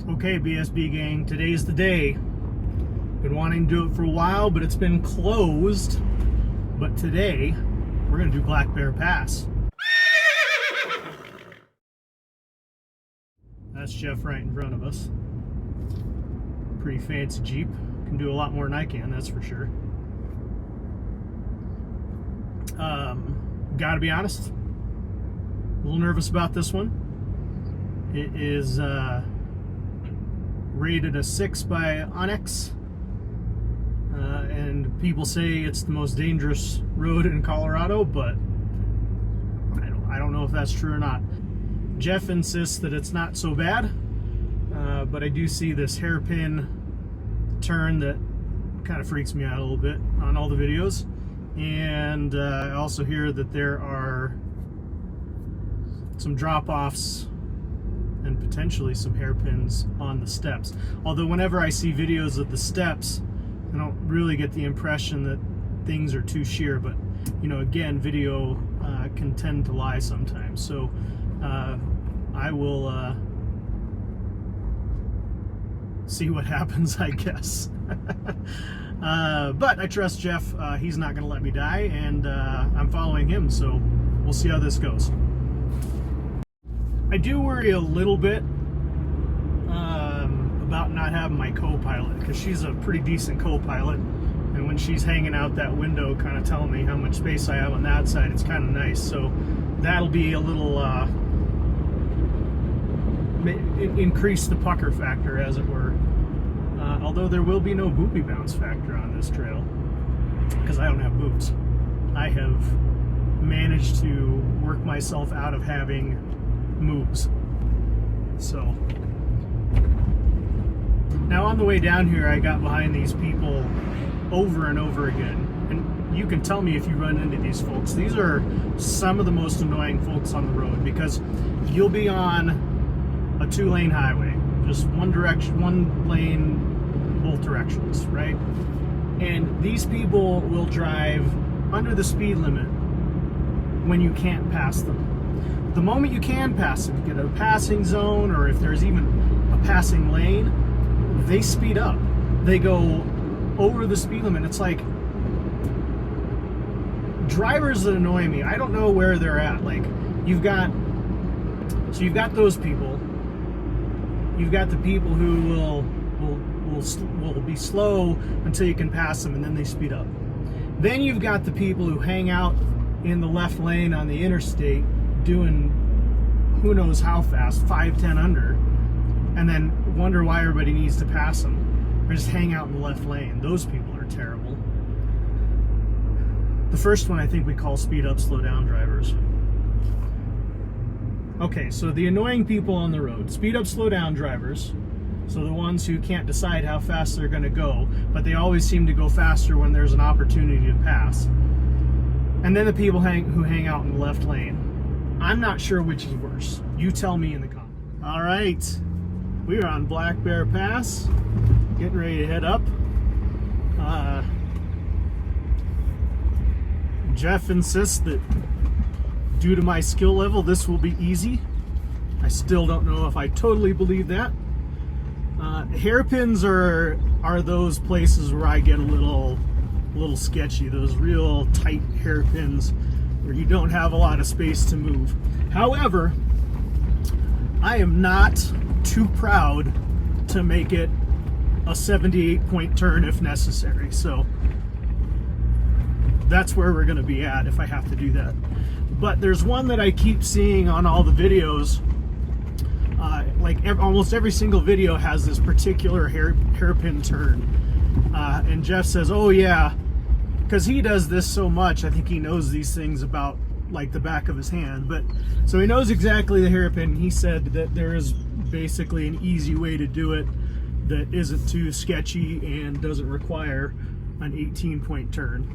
Okay, BSB gang, today's the day. Been wanting to do it for a while, but it's been closed. But today, we're gonna do Black Bear Pass. That's Jeff right in front of us. Pretty fancy Jeep. Can do a lot more than I can, that's for sure. Gotta be honest, a little nervous about this one. It is rated a 6 by Onyx, and people say it's the most dangerous road in Colorado, but I don't know if that's true or not. Jeff insists that it's not so bad, but I do see this hairpin turn that kind of freaks me out a little bit on all the videos. And I also hear that there are some drop-offs and potentially some hairpins on the steps. Although whenever I see videos of the steps, I don't really get the impression that things are too sheer, but you know, again, video can tend to lie sometimes. So I will see what happens, I guess. But I trust Jeff. He's not going to let me die, and I'm following him, so we'll see how this goes. I do worry a little bit about not having my co-pilot, because she's a pretty decent co-pilot, and when she's hanging out that window kind of telling me how much space I have on that side, it's kind of nice. So that'll be a little increase the pucker factor, as it were. Although there will be no booby bounce factor on this trail, because I don't have boobs. I have managed to work myself out of having moves. So now on the way down here, I got behind these people over and over again, and you can tell me if you run into these folks. These are some of the most annoying folks on the road, because you'll be on a 2-lane highway, just one direction, one lane, both directions, right? And these people will drive under the speed limit when you can't pass them. The moment you can pass them, you get a passing zone, or if there's even a passing lane, they speed up. They go over the speed limit. It's like drivers that annoy me, I don't know where they're at. Like, you've got those people. You've got the people who will be slow until you can pass them, and then they speed up. Then you've got the people who hang out in the left lane on the interstate doing who knows how fast, 5, 10 under, and then wonder why everybody needs to pass them, or just hang out in the left lane. Those people are terrible. The first one I think we call speed up, slow down drivers. Okay, so the annoying people on the road, speed up, slow down drivers. So the ones who can't decide how fast they're going to go, but they always seem to go faster when there's an opportunity to pass. And then the people who hang out in the left lane. I'm not sure which is worse. You tell me in the comments. All right, we are on Black Bear Pass, getting ready to head up. Jeff insists that due to my skill level, this will be easy. I still don't know if I totally believe that. Hairpins are those places where I get a little sketchy. Those real tight hairpins where you don't have a lot of space to move. However, I am not too proud to make it a 78-point turn if necessary. So that's where we're going to be at if I have to do that. But there's one that I keep seeing on all the videos. Almost every single video has this particular hairpin turn, and Jeff says, "Oh yeah," because he does this so much. I think he knows these things about like the back of his hand. But so he knows exactly the hairpin. He said that there is basically an easy way to do it that isn't too sketchy and doesn't require an 18-point turn.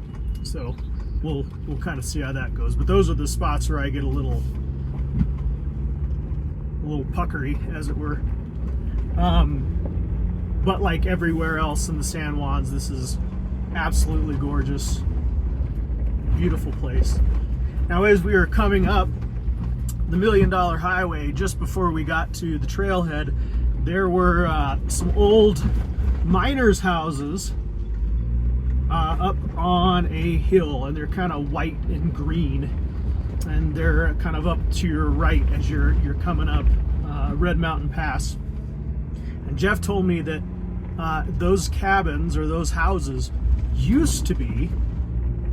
So we'll kind of see how that goes. But those are the spots where I get a little puckery, as it were. But like everywhere else in the San Juans, this is absolutely gorgeous, beautiful place. Now, as we were coming up the $1 Million Highway, just before we got to the trailhead, there were some old miners' houses up on a hill, and they're kind of white and green, and they're kind of up to your right as you're coming up Red Mountain Pass. And Jeff told me that those cabins or those houses used to be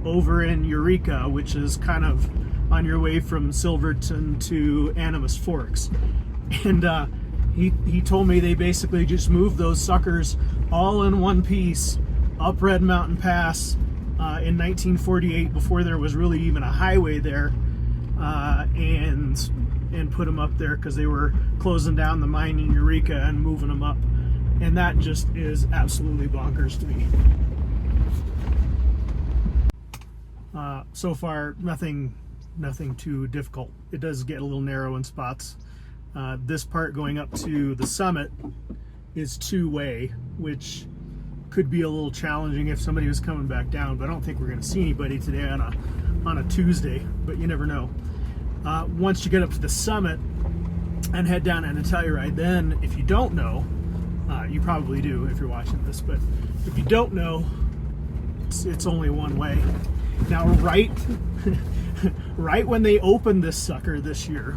over in Eureka, which is kind of on your way from Silverton to Animas Forks. And he told me they basically just moved those suckers all in one piece up Red Mountain Pass in 1948, before there was really even a highway there, and put them up there because they were closing down the mine in Eureka and moving them up. And that just is absolutely bonkers to me. So far, nothing too difficult. It does get a little narrow in spots. This part going up to the summit is two-way, which could be a little challenging if somebody was coming back down, but I don't think we're going to see anybody today on a Tuesday, but you never know. Once you get up to the summit and head down on a Telluride, then if you don't know, you probably do if you're watching this, but if you don't know, it's only one way. Now, right when they opened this sucker this year,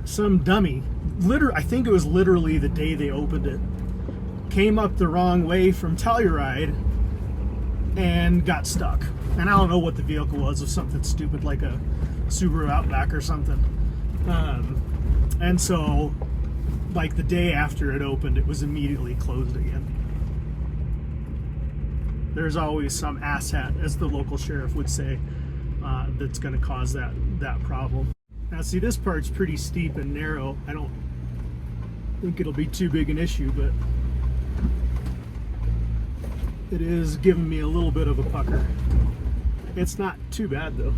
some dummy, I think it was literally the day they opened it, came up the wrong way from Telluride and got stuck. And I don't know what the vehicle was, of something stupid like a Subaru Outback or something. And so, like the day after it opened, it was immediately closed again. There's always some asshat, as the local sheriff would say, that's going to cause that problem. Now, see, this part's pretty steep and narrow. I don't think it'll be too big an issue, but it is giving me a little bit of a pucker. It's not too bad, though.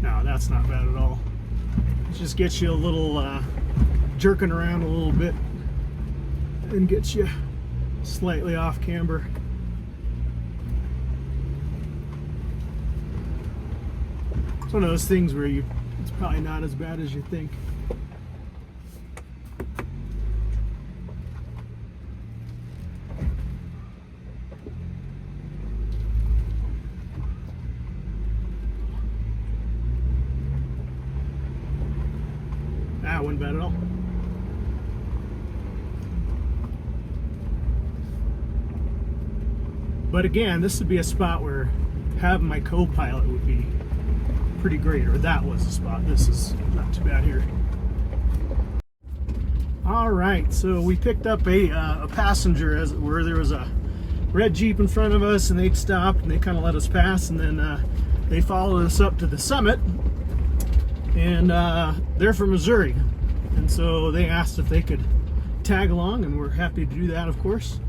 No, that's not bad at all. It just gets you a little jerking around a little bit and gets you slightly off camber. It's one of those things where it's probably not as bad as you think. That wasn't bad at all. But again, this would be a spot where having my co-pilot would be pretty great, or that was a spot. This is not too bad here. All right, so we picked up a passenger where there was a red Jeep in front of us, and they'd stopped and they kind of let us pass, and then they followed us up to the summit, and they're from Missouri, and so they asked if they could tag along, and we're happy to do that, of course.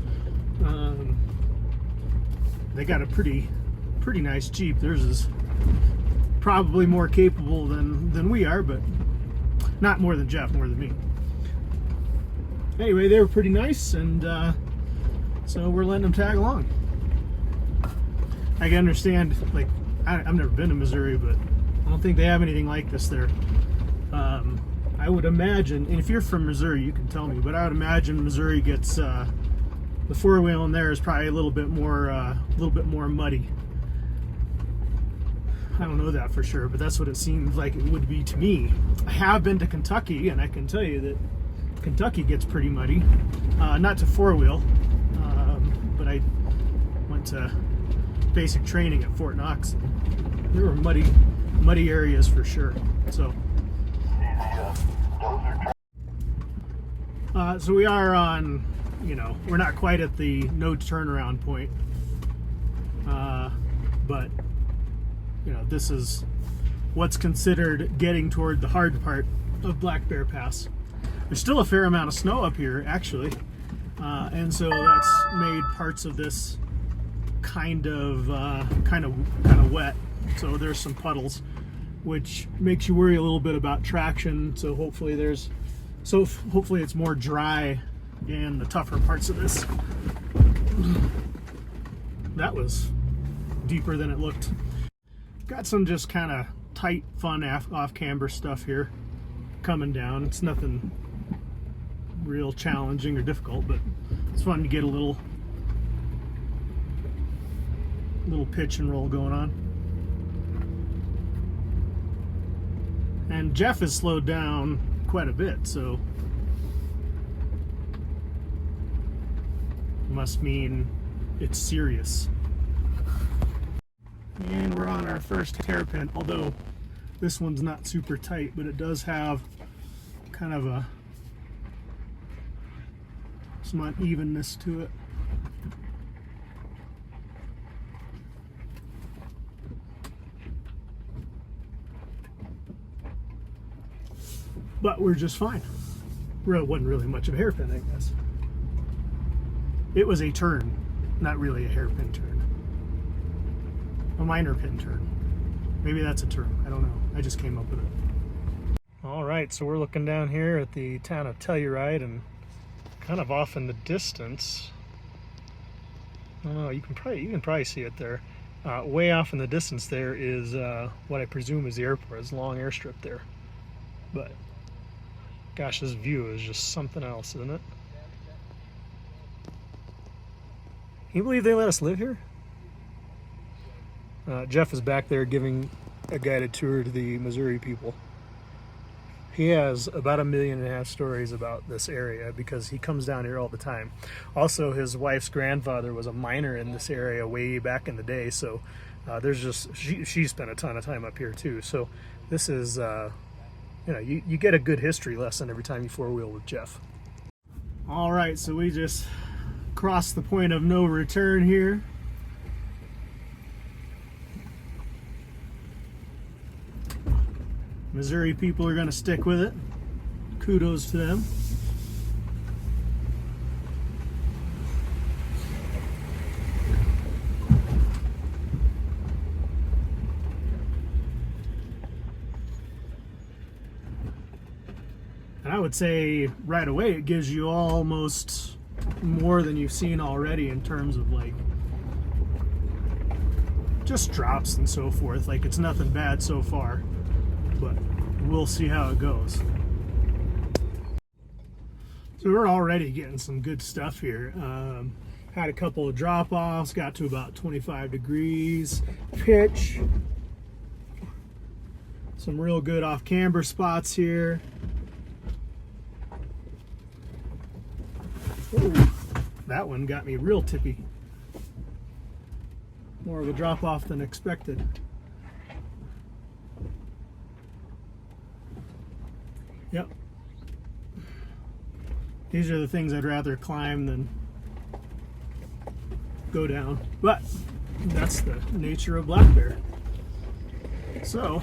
They got a pretty nice Jeep. Theirs is probably more capable than we are, but not more than Jeff, more than me. Anyway, they were pretty nice, and so we're letting them tag along. I can understand, like, I've never been to Missouri, but I don't think they have anything like this there. I would imagine, and if you're from Missouri, you can tell me, but I would imagine Missouri gets the four-wheel in there is probably a little bit more muddy. I don't know that for sure, but that's what it seemed like it would be to me. I have been to Kentucky, and I can tell you that Kentucky gets pretty muddy. Not to four-wheel, but I went to basic training at Fort Knox. There were muddy areas for sure. So we are on, we're not quite at the no turnaround point, but this is what's considered getting toward the hard part of Black Bear Pass. There's still a fair amount of snow up here, actually, and so that's made parts of this kind of wet. So there's some puddles, which makes you worry a little bit about traction. So hopefully it's more dry in the tougher parts of this. That was deeper than it looked. Got some just kind of tight, fun off-camber stuff here coming down. It's nothing real challenging or difficult, but it's fun to get a little pitch and roll going on. And Jeff has slowed down quite a bit, so must mean it's serious. And we're on our first hairpin, although this one's not super tight, but it does have kind of some unevenness to it. But we're just fine. It wasn't really much of a hairpin, I guess. It was a turn, not really a hairpin turn. A minor pin turn. Maybe that's a term, I don't know. I just came up with it. All right, so we're looking down here at the town of Telluride, and kind of off in the distance, I don't know, you can probably see it there. Way off in the distance there is what I presume is the airport. It's a long airstrip there. But gosh, this view is just something else, isn't it? Can you believe they let us live here? Jeff is back there giving a guided tour to the Missouri people. He has about 1.5 million stories about this area because he comes down here all the time. Also, his wife's grandfather was a miner in this area way back in the day, so she spent a ton of time up here too. So this is, you get a good history lesson every time you four-wheel with Jeff. All right, so we just crossed the point of no return here. Missouri people are going to stick with it. Kudos to them. And I would say right away it gives you almost more than you've seen already in terms of like just drops and so forth. Like, it's nothing bad so far, but we'll see how it goes. So we're already getting some good stuff here. Had a couple of drop-offs, got to about 25 degrees pitch. Some real good off-camber spots here. Ooh, that one got me real tippy. More of a drop-off than expected. Yep. These are the things I'd rather climb than go down. But that's the nature of black bear. So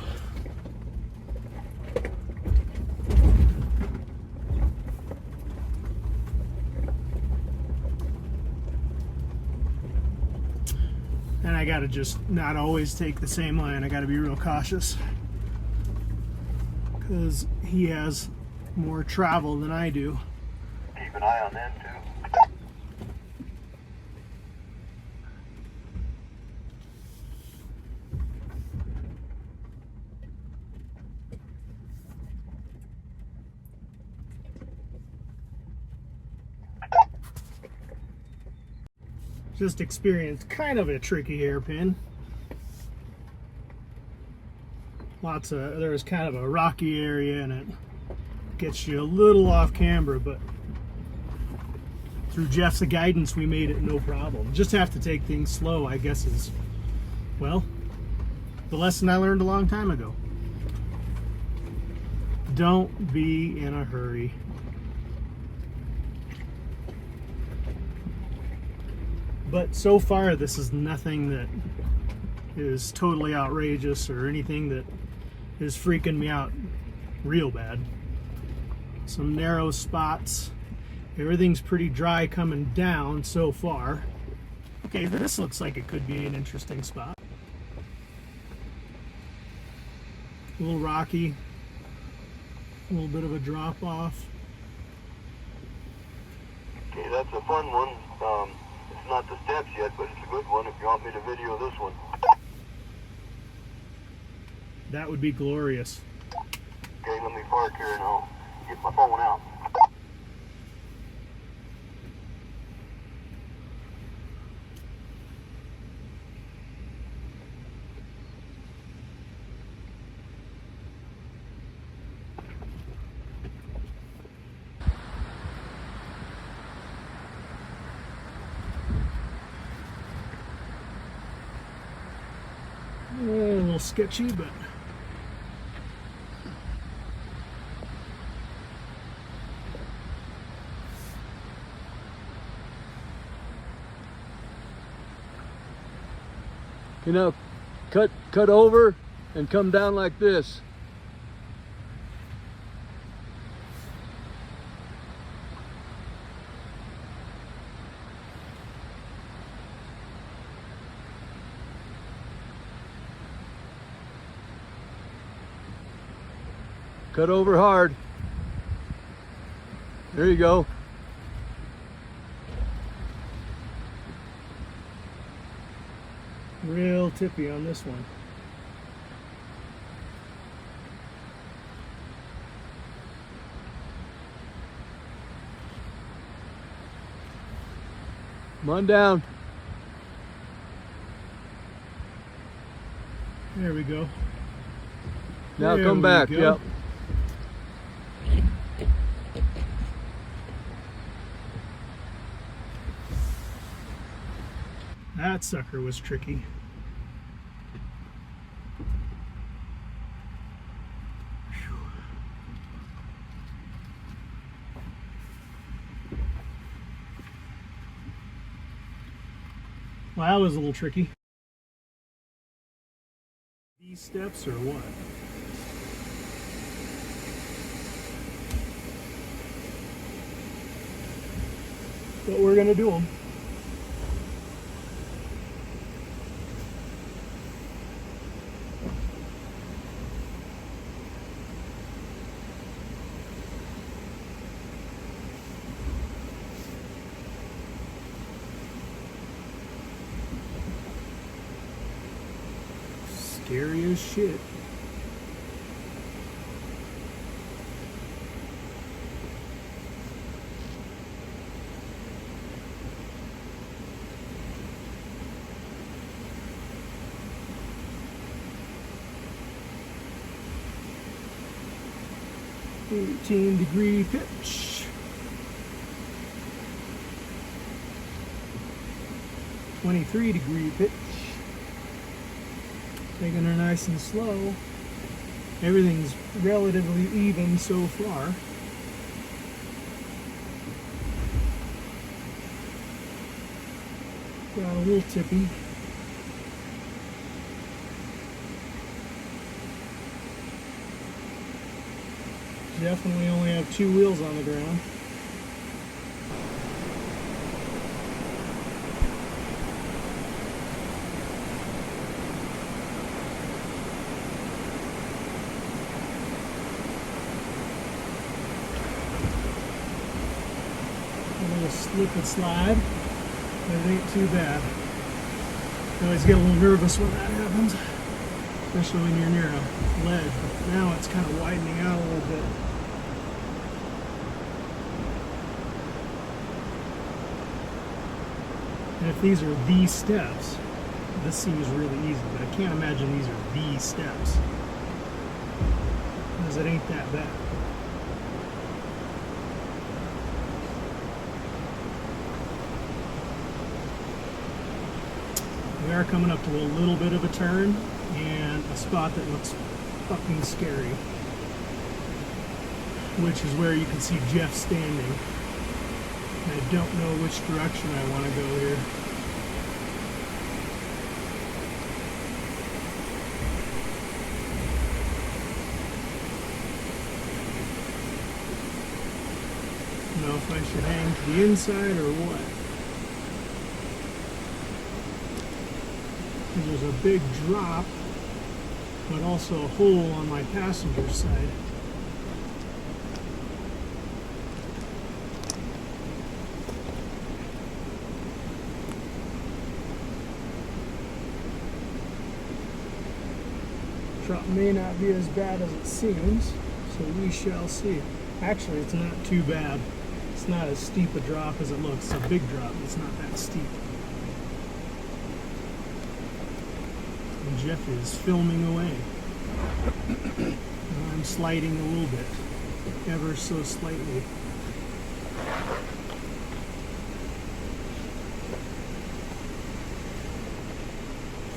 and I gotta just not always take the same line. I gotta be real cautious, because he has more travel than I do. Keep an eye on them too. Just experienced kind of a tricky hairpin. There's kind of a rocky area and it gets you a little off camber, but through Jeff's guidance we made it no problem. Just have to take things slow, I guess, is, well, the lesson I learned a long time ago. Don't be in a hurry. But so far, this is nothing that is totally outrageous or anything that is freaking me out real bad. Some narrow spots. Everything's pretty dry coming down so far. Okay, this looks like it could be an interesting spot. A little rocky. A little bit of a drop off. Okay, that's a fun one. It's not the steps yet, but it's a good one if you want me to video this one. That would be glorious. Okay, let me park here and I'll get my phone out. A little sketchy, but You know, cut over and come down like this. Cut over hard. There you go. real tippy on this one. Come on down. There we go. Now There come we back. go. Yep. That sucker was tricky. Phew. Well, that was a little tricky. These steps or what? But we're gonna do them. Scary as shit. "18-degree pitch. 23-degree pitch. Taking her nice and slow. Everything's relatively even so far. Got a little tippy. Definitely only have 2 wheels on the ground. A little slip and slide, but it ain't too bad. I always get a little nervous when that happens, especially when you're near a ledge. But now it's kind of widening out a little bit. And if these are the steps, this seems really easy, but I can't imagine these are the steps, because it ain't that bad. We are coming up to a little bit of a turn and a spot that looks fucking scary, which is where you can see Jeff standing. I don't know which direction I want to go here. I don't know if I should hang to the inside or what. There's a big drop, but also a hole on my passenger side. Truck. may not be as bad as it seems, so we shall see. Actually, it's not too bad. It's not as steep a drop as it looks. It's a big drop, but it's not that steep. And Jeff is filming away. I'm sliding a little bit, ever so slightly.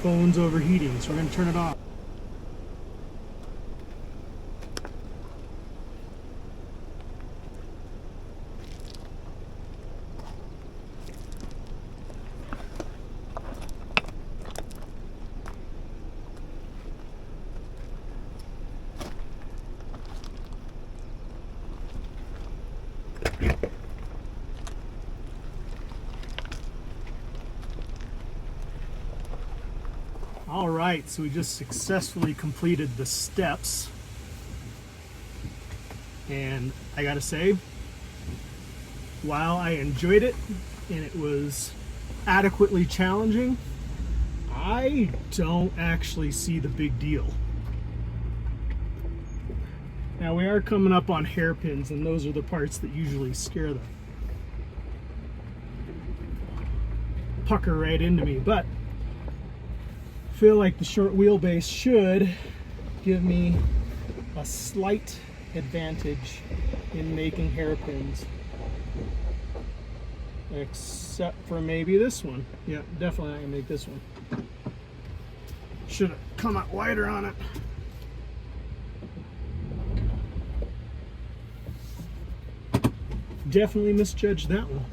Phone's overheating, so we're going to turn it off. All right, so we just successfully completed the steps, and I gotta say, while I enjoyed it and it was adequately challenging, I don't actually see the big deal. Now we are coming up on hairpins, and those are the parts that usually scare the pucker right into me, but I feel like the short wheelbase should give me a slight advantage in making hairpins, except for maybe this one. Yeah, definitely not gonna make this one. Should have come out wider on it. Definitely misjudged that one.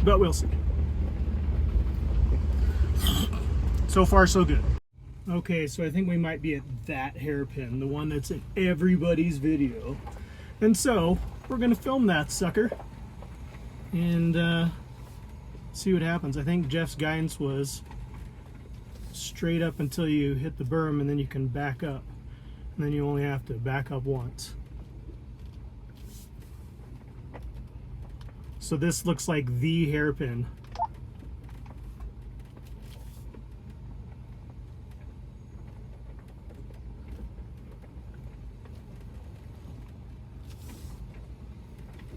But we'll see. So far, so good. Okay, so I think we might be at that hairpin, the one that's in everybody's video. And so, we're gonna film that sucker and see what happens. I think Jeff's guidance was straight up until you hit the berm, and then you can back up. And then you only have to back up once. So this looks like the hairpin.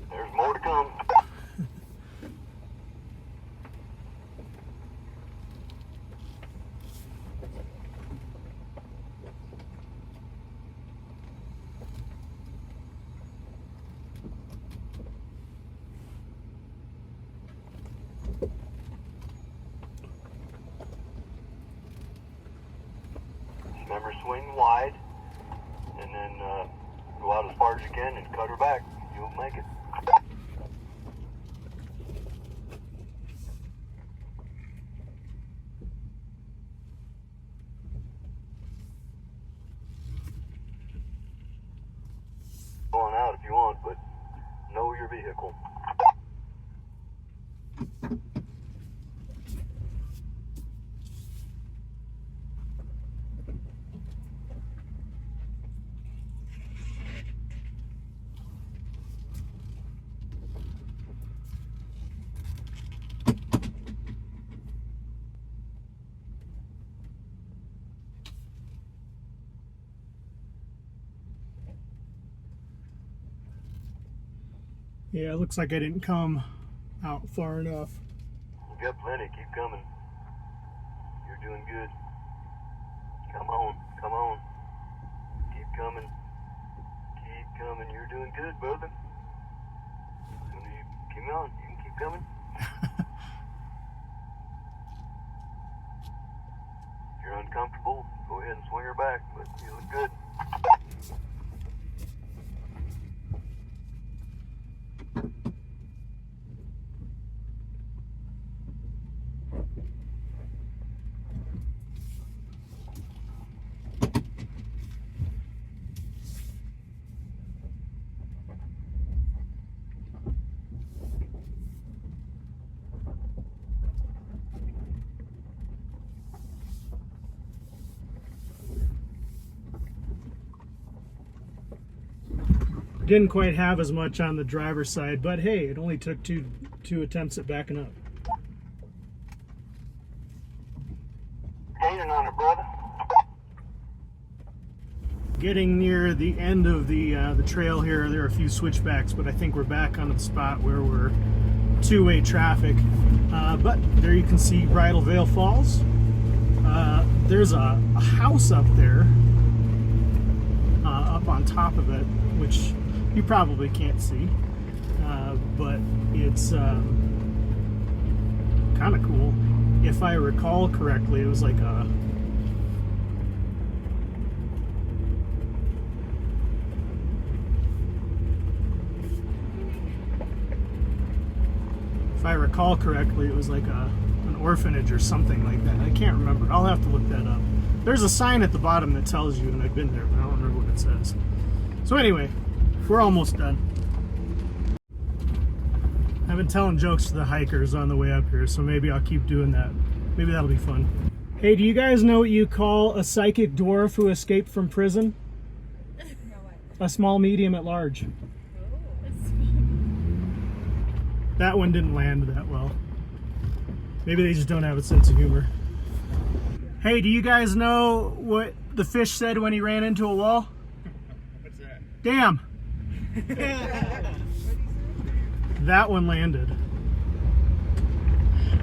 There's more to come. Remember, swing wide, and then go out as far as you can and cut her back. You'll make it. Go on out if you want, but know your vehicle. Yeah, it looks like I didn't come out far enough. You've got plenty. Keep coming. You're doing good. Come on. Come on. Keep coming. Keep coming. You're doing good, brother. Keep on. You can keep coming. If you're uncomfortable, go ahead and swing her back, but you look good. Didn't quite have as much on the driver's side, but hey, it only took two attempts at backing up. Gaining on it, brother. Getting near the end of the trail here, there are a few switchbacks, but I think we're back on the spot where we're two-way traffic. But there you can see Bridal Veil Falls. There's a house up there, up on top of it, which you probably can't see, but it's kind of cool. If I recall correctly, it was like a an orphanage or something like that. I can't remember. I'll have to look that up. There's a sign at the bottom that tells you, and I've been there, but I don't remember what it says. So anyway, we're almost done. I've been telling jokes to the hikers on the way up here, so maybe I'll keep doing that. Maybe that'll be fun. Hey, do you guys know what you call a psychic dwarf who escaped from prison? A small, medium, at large. That one didn't land that well. Maybe they just don't have a sense of humor. Hey, do you guys know what the fish said when he ran into a wall? What's that? Damn! That one landed.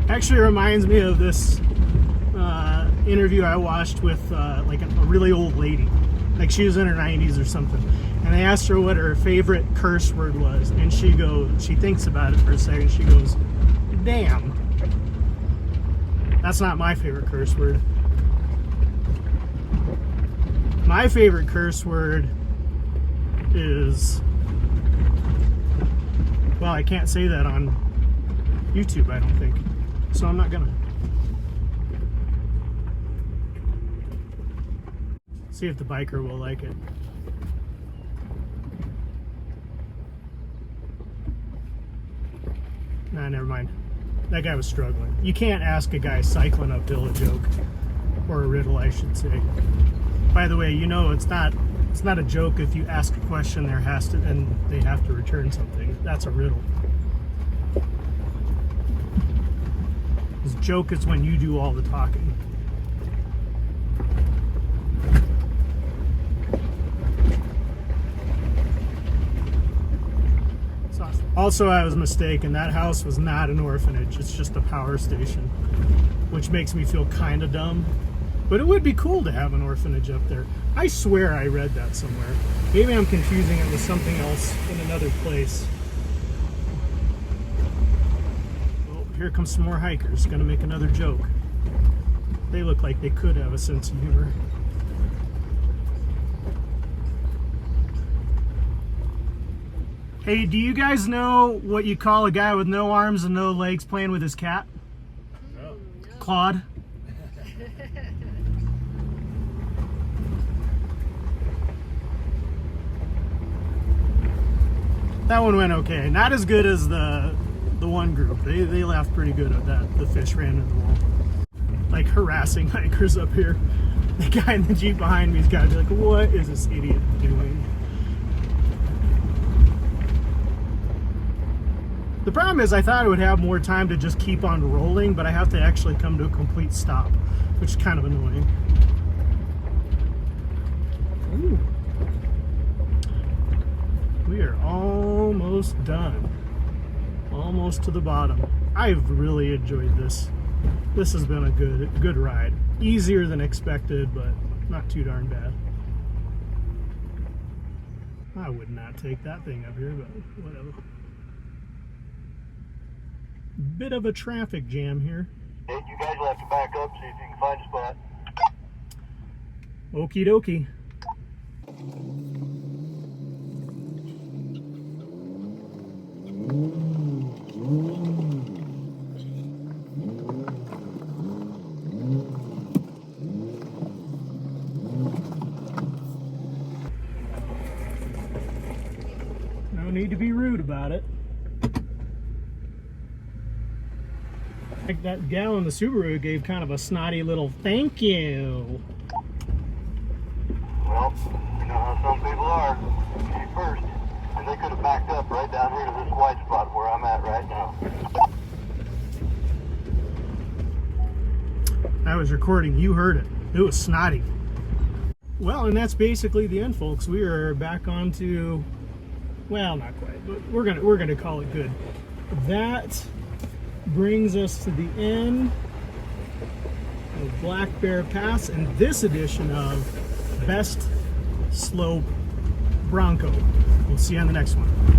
Actually reminds me of this interview I watched with like a really old lady. Like she was in her 90s or something. And they asked her what her favorite curse word was. And she thinks about it for a second. She goes, damn. That's not my favorite curse word. My favorite curse word is, well, I can't say that on YouTube, I don't think. So I'm not gonna. See if the biker will like it. Nah, never mind. That guy was struggling. You can't ask a guy cycling uphill a joke. Or a riddle, I should say. By the way, you know it's not a joke if you ask a question and they have to return something. That's a riddle. This joke is when you do all the talking. It's awesome. Also, I was mistaken. That house was not an orphanage. It's just a power station, which makes me feel kind of dumb. But it would be cool to have an orphanage up there. I swear I read that somewhere. Maybe I'm confusing it with something else in another place. Oh, here comes some more hikers. Gonna make another joke. They look like they could have a sense of humor. Hey, do you guys know what you call a guy with no arms and no legs playing with his cat? No. Claude. That one went okay. Not as good as the one group. They laughed pretty good at that. The fish ran into the wall. Like harassing hikers up here. The guy in the Jeep behind me's got to be like, what is this idiot doing? The problem is I thought I would have more time to just keep on rolling, but I have to actually come to a complete stop, which is kind of annoying. Ooh. We are almost done. Almost to the bottom. I've really enjoyed this. This has been a good ride. Easier than expected, but not too darn bad. I would not take that thing up here, but whatever. Bit of a traffic jam here. Hey, you guys will have to back up, see if you can find a spot. Okie dokie. No need to be rude about it. Like that gal in the Subaru gave kind of a snotty little thank you. Well, you know how some people are. Me first. backed up right down here to this white spot where I'm at right now. I was recording, you heard it. It was snotty. Well, and that's basically the end, folks. We are back onto, well, not quite, but we're gonna call it good. That brings us to the end of Black Bear Pass and this edition of BestSlope Bronco. We'll see you on the next one.